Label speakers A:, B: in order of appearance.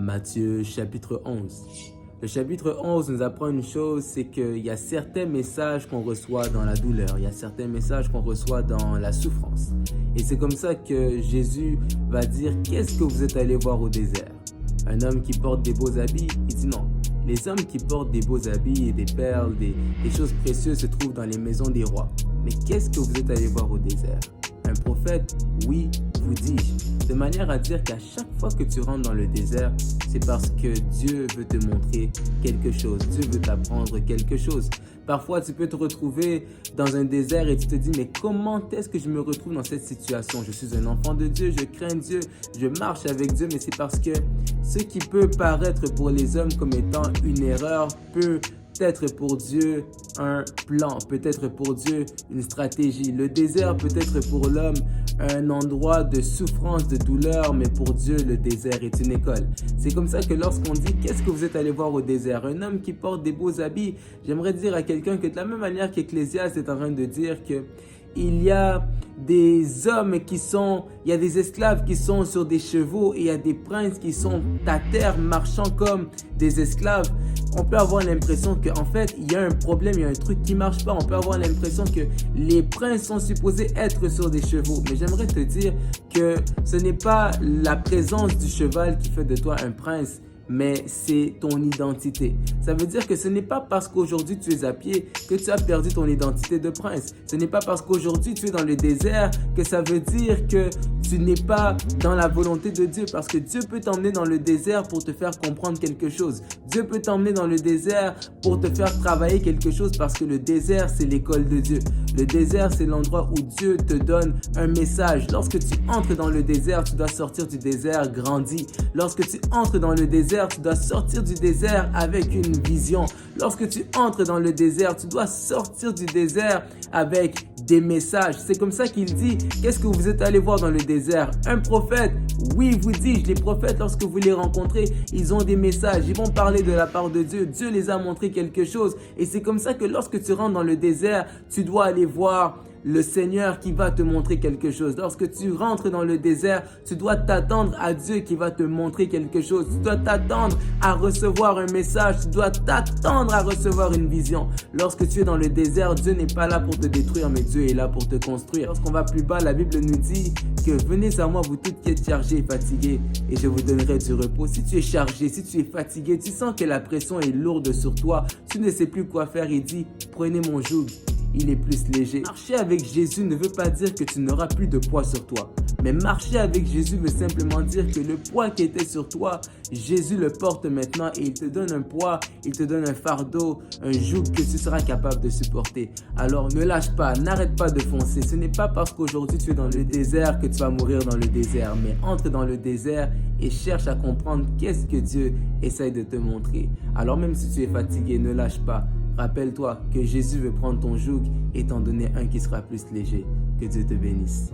A: Matthieu chapitre 11. Le chapitre 11 nous apprend une chose, c'est qu'il y a certains messages qu'on reçoit dans la douleur, il y a certains messages qu'on reçoit dans la souffrance. Et c'est comme ça que Jésus va dire, qu'est-ce que vous êtes allé voir au désert? Un homme qui porte des beaux habits, il dit non. Les hommes qui portent des beaux habits et des perles, des choses précieuses se trouvent dans les maisons des rois. Mais qu'est-ce que vous êtes allé voir au désert? Un prophète, oui, vous dis-je, de manière à dire qu'à chaque fois que tu rentres dans le désert, c'est parce que Dieu veut te montrer quelque chose, Dieu veut t'apprendre quelque chose. Parfois, tu peux te retrouver dans un désert et tu te dis, mais comment est-ce que je me retrouve dans cette situation? Je suis un enfant de Dieu, je crains Dieu, je marche avec Dieu, mais c'est parce que ce qui peut paraître pour les hommes comme étant une erreur peut être pour Dieu un plan, peut-être pour Dieu une stratégie. Le désert peut être pour l'homme un endroit de souffrance, de douleur, mais pour Dieu, le désert est une école. C'est comme ça que lorsqu'on dit, qu'est-ce que vous êtes allé voir au désert? Un homme qui porte des beaux habits, j'aimerais dire à quelqu'un que de la même manière qu'Ecclésiaste est en train de dire que il y a des hommes il y a des esclaves qui sont sur des chevaux et il y a des princes qui sont à terre marchant comme des esclaves. On peut avoir l'impression qu'en fait, il y a un problème, il y a un truc qui marche pas. On peut avoir l'impression que les princes sont supposés être sur des chevaux. Mais j'aimerais te dire que ce n'est pas la présence du cheval qui fait de toi un prince, mais c'est ton identité. Ça veut dire que ce n'est pas parce qu'aujourd'hui tu es à pied que tu as perdu ton identité de prince. Ce n'est pas parce qu'aujourd'hui tu es dans le désert que ça veut dire que tu n'es pas dans la volonté de Dieu, parce que Dieu peut t'emmener dans le désert pour te faire comprendre quelque chose. Dieu peut t'emmener dans le désert pour te faire travailler quelque chose, parce que le désert, c'est l'école de Dieu. Le désert, c'est l'endroit où Dieu te donne un message. Lorsque tu entres dans le désert, tu dois sortir du désert grandi. Lorsque tu entres dans le désert, tu dois sortir du désert avec une vision. Lorsque tu entres dans le désert, tu dois sortir du désert avec des messages. C'est comme ça qu'il dit, qu'est-ce que vous êtes allé voir dans le désert? Un prophète, oui, vous dis-je, les prophètes, lorsque vous les rencontrez, ils ont des messages, ils vont parler de la part de Dieu. Dieu les a montré quelque chose. Et c'est comme ça que lorsque tu rentres dans le désert, tu dois aller voir le Seigneur qui va te montrer quelque chose. Lorsque tu rentres dans le désert, tu dois t'attendre à Dieu qui va te montrer quelque chose. Tu dois t'attendre à recevoir un message. Tu dois t'attendre à recevoir une vision. Lorsque tu es dans le désert, Dieu n'est pas là pour te détruire, mais Dieu est là pour te construire. Lorsqu'on va plus bas, la Bible nous dit que venez à moi, vous toutes qui êtes chargés et fatigués, et je vous donnerai du repos. Si tu es chargé, si tu es fatigué, tu sens que la pression est lourde sur toi, tu ne sais plus quoi faire, il dit, prenez mon joug. Il est plus léger. Marcher avec Jésus ne veut pas dire que tu n'auras plus de poids sur toi. Mais marcher avec Jésus veut simplement dire que le poids qui était sur toi, Jésus le porte maintenant et il te donne un poids, il te donne un fardeau, un joug que tu seras capable de supporter. Alors ne lâche pas, n'arrête pas de foncer. Ce n'est pas parce qu'aujourd'hui tu es dans le désert que tu vas mourir dans le désert, mais entre dans le désert et cherche à comprendre qu'est-ce que Dieu essaye de te montrer. Alors même si tu es fatigué, ne lâche pas. Rappelle-toi que Jésus veut prendre ton joug et t'en donner un qui sera plus léger. Que Dieu te bénisse.